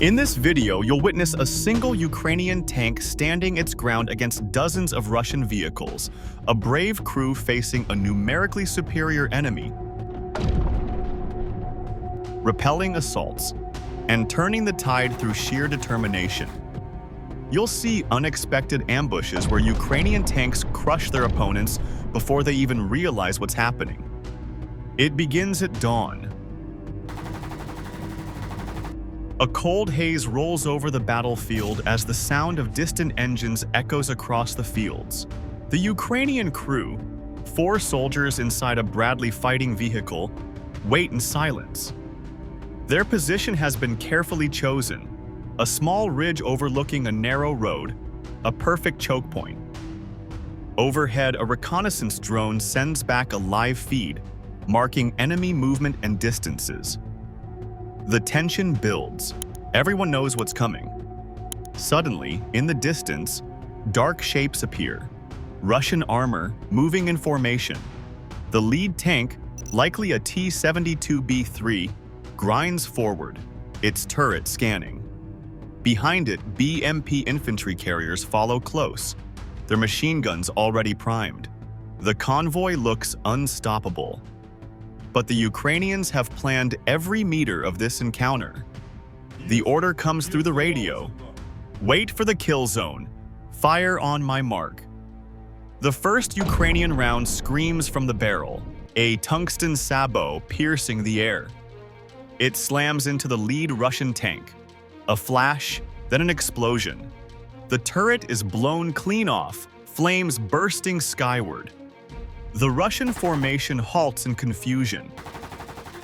In this video, you'll witness a single Ukrainian tank standing its ground against dozens of Russian vehicles, a brave crew facing a numerically superior enemy, repelling assaults, and turning the tide through sheer determination. You'll see unexpected ambushes where Ukrainian tanks crush their opponents before they even realize what's happening. It begins at dawn. A cold haze rolls over the battlefield as the sound of distant engines echoes across the fields. The Ukrainian crew, 4 soldiers inside a Bradley fighting vehicle, wait in silence. Their position has been carefully chosen, a small ridge overlooking a narrow road, a perfect choke point. Overhead, a reconnaissance drone sends back a live feed, marking enemy movement and distances. The tension builds. Everyone knows what's coming. Suddenly, in the distance, dark shapes appear. Russian armor moving in formation. The lead tank, likely a T-72B3, grinds forward, its turret scanning. Behind it, BMP infantry carriers follow close, their machine guns already primed. The convoy looks unstoppable. But the Ukrainians have planned every meter of this encounter. The order comes through the radio. Wait for the kill zone. Fire on my mark. The first Ukrainian round screams from the barrel, a tungsten sabot piercing the air. It slams into the lead Russian tank. A flash, then an explosion. The turret is blown clean off, flames bursting skyward. The Russian formation halts in confusion.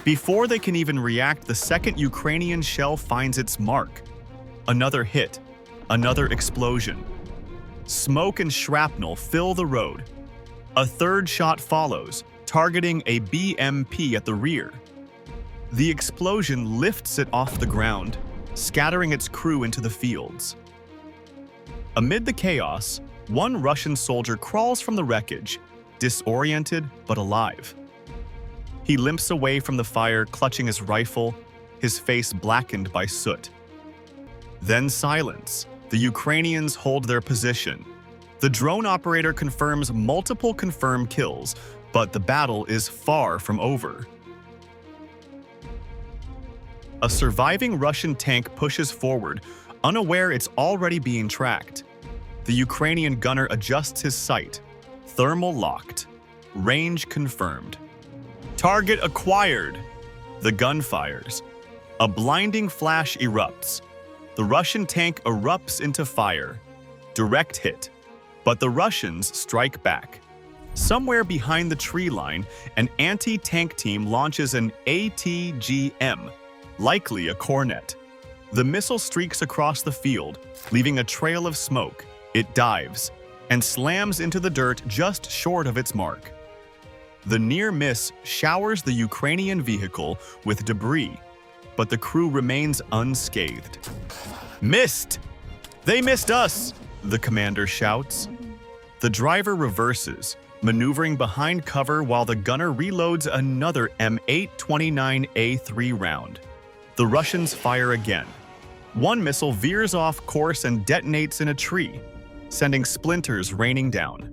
Before they can even react, the second Ukrainian shell finds its mark. Another hit, another explosion. Smoke and shrapnel fill the road. A third shot follows, targeting a BMP at the rear. The explosion lifts it off the ground, scattering its crew into the fields. Amid the chaos, one Russian soldier crawls from the wreckage, disoriented but alive. He limps away from the fire, clutching his rifle, his face blackened by soot. Then silence. The Ukrainians hold their position. The drone operator confirms multiple confirmed kills, but the battle is far from over. A surviving Russian tank pushes forward, unaware it's already being tracked. The Ukrainian gunner adjusts his sight. Thermal locked. Range confirmed. Target acquired. The gun fires. A blinding flash erupts. The Russian tank erupts into fire. Direct hit. But the Russians strike back. Somewhere behind the tree line, an anti-tank team launches an ATGM, likely a Cornet. The missile streaks across the field, leaving a trail of smoke. It dives and slams into the dirt just short of its mark. The near miss showers the Ukrainian vehicle with debris, but the crew remains unscathed. Missed! They missed us! The commander shouts. The driver reverses, maneuvering behind cover while the gunner reloads another M829A3 round. The Russians fire again. One missile veers off course and detonates in a tree, sending splinters raining down.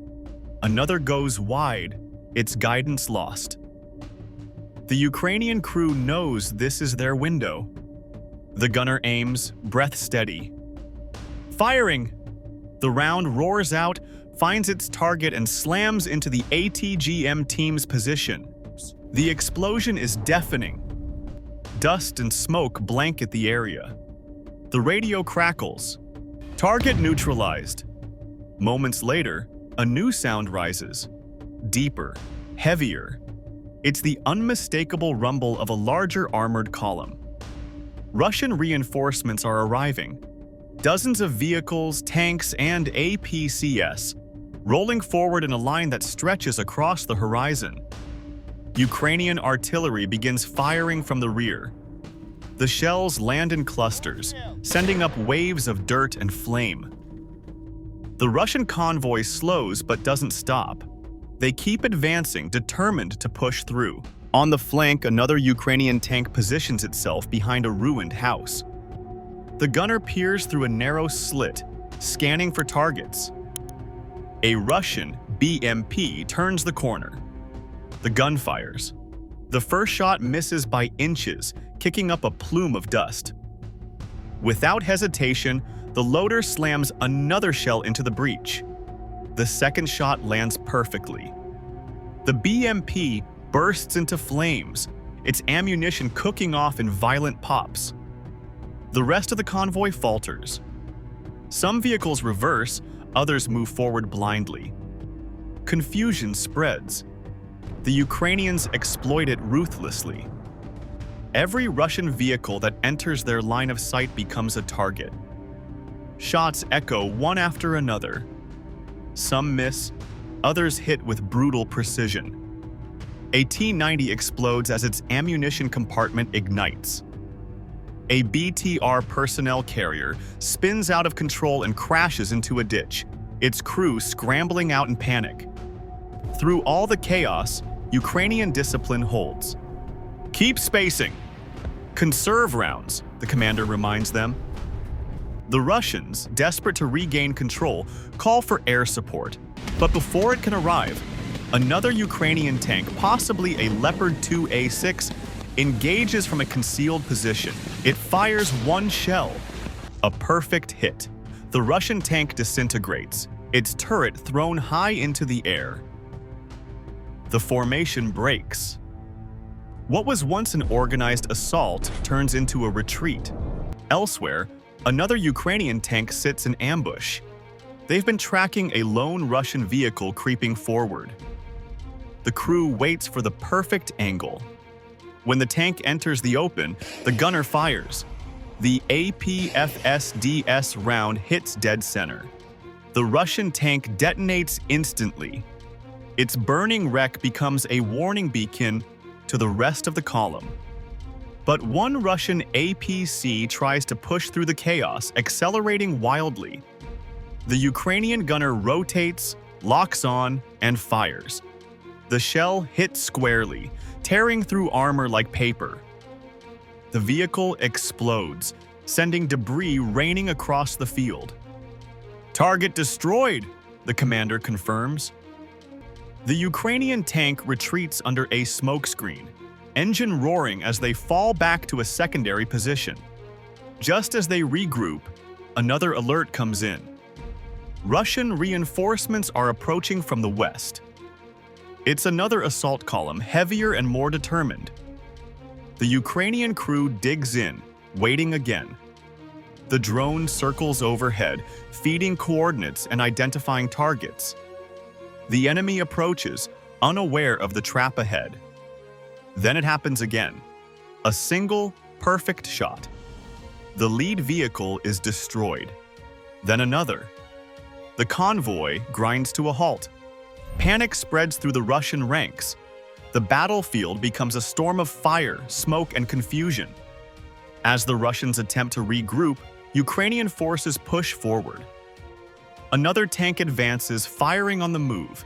Another goes wide, its guidance lost. The Ukrainian crew knows this is their window. The gunner aims, breath steady. Firing! The round roars out, finds its target and slams into the ATGM team's position. The explosion is deafening. Dust and smoke blanket the area. The radio crackles. Target neutralized. Moments later, a new sound rises. Deeper, heavier. It's the unmistakable rumble of a larger armored column. Russian reinforcements are arriving. Dozens of vehicles, tanks, and APCs, rolling forward in a line that stretches across the horizon. Ukrainian artillery begins firing from the rear. The shells land in clusters, sending up waves of dirt and flame. The Russian convoy slows but doesn't stop. They keep advancing, determined to push through. On the flank, another Ukrainian tank positions itself behind a ruined house. The gunner peers through a narrow slit, scanning for targets. A Russian BMP turns the corner. The gun fires. The first shot misses by inches, kicking up a plume of dust. Without hesitation, the loader slams another shell into the breach. The second shot lands perfectly. The BMP bursts into flames, its ammunition cooking off in violent pops. The rest of the convoy falters. Some vehicles reverse, others move forward blindly. Confusion spreads. The Ukrainians exploit it ruthlessly. Every Russian vehicle that enters their line of sight becomes a target. Shots echo one after another. Some miss, others hit with brutal precision. A T-90 explodes as its ammunition compartment ignites. A BTR personnel carrier spins out of control and crashes into a ditch, its crew scrambling out in panic. Through all the chaos, Ukrainian discipline holds. Keep spacing. Conserve rounds, the commander reminds them. The Russians, desperate to regain control, call for air support. But before it can arrive, another Ukrainian tank, possibly a Leopard 2A6, engages from a concealed position. It fires one shell. A perfect hit. The Russian tank disintegrates, its turret thrown high into the air. The formation breaks. What was once an organized assault turns into a retreat. Elsewhere, another Ukrainian tank sits in ambush. They've been tracking a lone Russian vehicle creeping forward. The crew waits for the perfect angle. When the tank enters the open, the gunner fires. The APFSDS round hits dead center. The Russian tank detonates instantly. Its burning wreck becomes a warning beacon to the rest of the column. But one Russian APC tries to push through the chaos, accelerating wildly. The Ukrainian gunner rotates, locks on, and fires. The shell hits squarely, tearing through armor like paper. The vehicle explodes, sending debris raining across the field. "Target destroyed," the commander confirms. The Ukrainian tank retreats under a smokescreen, engine roaring as they fall back to a secondary position. Just as they regroup, another alert comes in. Russian reinforcements are approaching from the west. It's another assault column, heavier and more determined. The Ukrainian crew digs in, waiting again. The drone circles overhead, feeding coordinates and identifying targets. The enemy approaches, unaware of the trap ahead. Then it happens again. A single, perfect shot. The lead vehicle is destroyed. Then another. The convoy grinds to a halt. Panic spreads through the Russian ranks. The battlefield becomes a storm of fire, smoke, and confusion. As the Russians attempt to regroup, Ukrainian forces push forward. Another tank advances, firing on the move.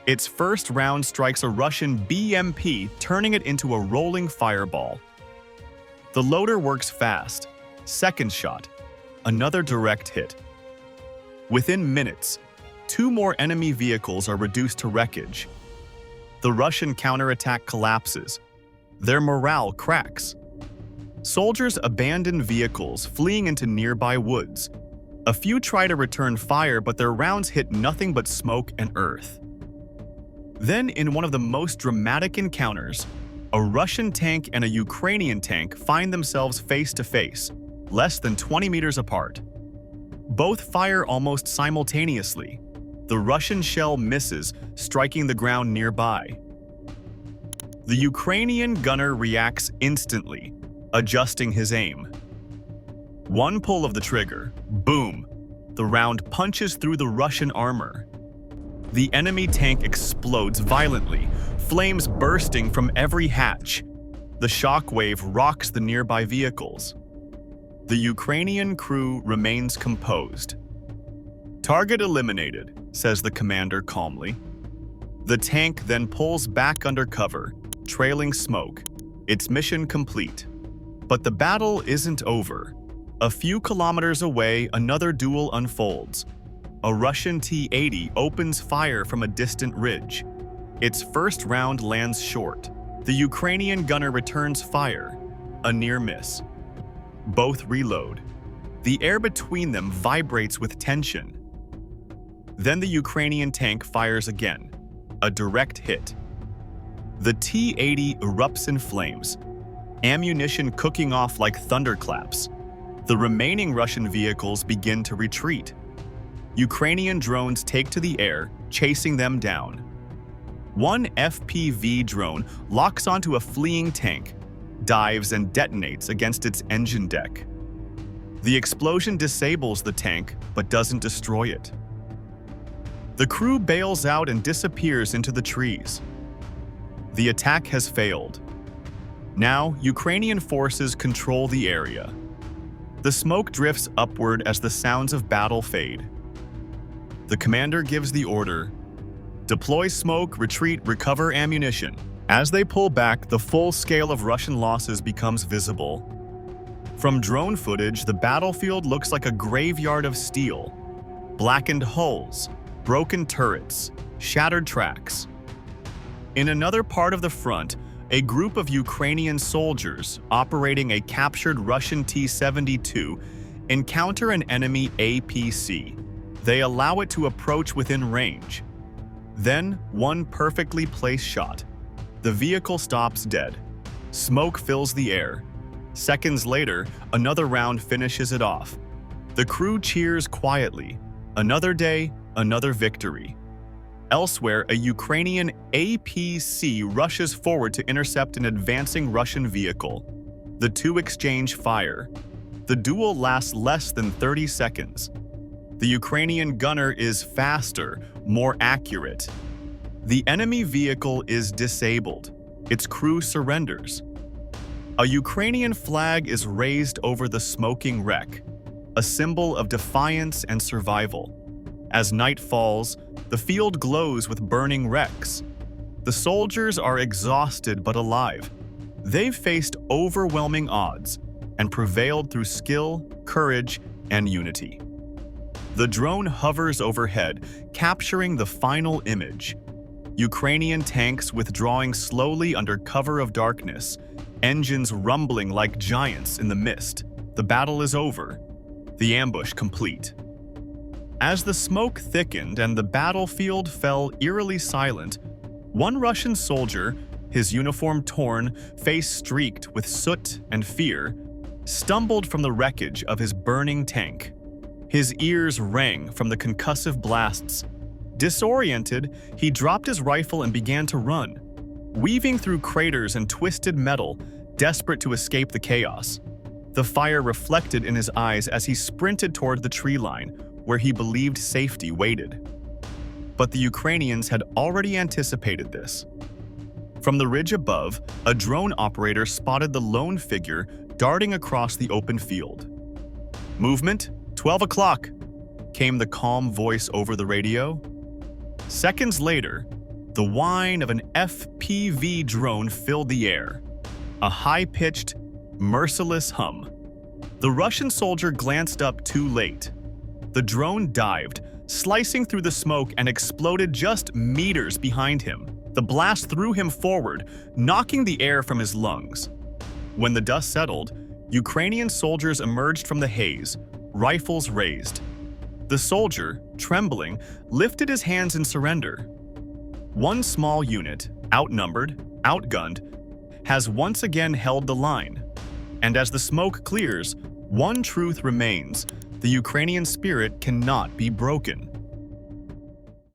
Its first round strikes a Russian BMP, turning it into a rolling fireball. The loader works fast. Second shot. Another direct hit. Within minutes, 2 more enemy vehicles are reduced to wreckage. The Russian counterattack collapses. Their morale cracks. Soldiers abandon vehicles, fleeing into nearby woods. A few try to return fire, but their rounds hit nothing but smoke and earth. Then, in one of the most dramatic encounters, a Russian tank and a Ukrainian tank find themselves face to face, less than 20 meters apart. Both fire almost simultaneously. The Russian shell misses, striking the ground nearby. The Ukrainian gunner reacts instantly, adjusting his aim. One pull of the trigger, boom, the round punches through the Russian armor. The enemy tank explodes violently, flames bursting from every hatch. The shockwave rocks the nearby vehicles. The Ukrainian crew remains composed. "Target eliminated," says the commander calmly. The tank then pulls back under cover, trailing smoke, its mission complete. But the battle isn't over. A few kilometers away, another duel unfolds. A Russian T-80 opens fire from a distant ridge. Its first round lands short. The Ukrainian gunner returns fire, a near miss. Both reload. The air between them vibrates with tension. Then the Ukrainian tank fires again, a direct hit. The T-80 erupts in flames, ammunition cooking off like thunderclaps. The remaining Russian vehicles begin to retreat. Ukrainian drones take to the air, chasing them down. One FPV drone locks onto a fleeing tank, dives and detonates against its engine deck. The explosion disables the tank, but doesn't destroy it. The crew bails out and disappears into the trees. The attack has failed. Now, Ukrainian forces control the area. The smoke drifts upward as the sounds of battle fade. The commander gives the order, deploy smoke, retreat, recover ammunition. As they pull back, the full scale of Russian losses becomes visible. From drone footage, the battlefield looks like a graveyard of steel. Blackened hulls, broken turrets, shattered tracks. In another part of the front, a group of Ukrainian soldiers operating a captured Russian T-72 encounter an enemy APC. They allow it to approach within range. Then, one perfectly placed shot. The vehicle stops dead. Smoke fills the air. Seconds later, another round finishes it off. The crew cheers quietly. Another day, another victory. Elsewhere, a Ukrainian APC rushes forward to intercept an advancing Russian vehicle. The two exchange fire. The duel lasts less than 30 seconds. The Ukrainian gunner is faster, more accurate. The enemy vehicle is disabled. Its crew surrenders. A Ukrainian flag is raised over the smoking wreck, a symbol of defiance and survival. As night falls, the field glows with burning wrecks. The soldiers are exhausted but alive. They've faced overwhelming odds and prevailed through skill, courage, and unity. The drone hovers overhead, capturing the final image. Ukrainian tanks withdrawing slowly under cover of darkness, engines rumbling like giants in the mist. The battle is over, the ambush complete. As the smoke thickened and the battlefield fell eerily silent, one Russian soldier, his uniform torn, face streaked with soot and fear, stumbled from the wreckage of his burning tank. His ears rang from the concussive blasts. Disoriented, he dropped his rifle and began to run, weaving through craters and twisted metal, desperate to escape the chaos. The fire reflected in his eyes as he sprinted toward the tree line, where he believed safety waited. But the Ukrainians had already anticipated this. From the ridge above, a drone operator spotted the lone figure darting across the open field. "Movement, 12 o'clock," came the calm voice over the radio. Seconds later, the whine of an FPV drone filled the air, a high-pitched, merciless hum. The Russian soldier glanced up too late. The drone dived, slicing through the smoke and exploded just meters behind him. The blast threw him forward, knocking the air from his lungs. When the dust settled, Ukrainian soldiers emerged from the haze, rifles raised. The soldier, trembling, lifted his hands in surrender. One small unit, outnumbered, outgunned, has once again held the line. And as the smoke clears, one truth remains: the Ukrainian spirit cannot be broken.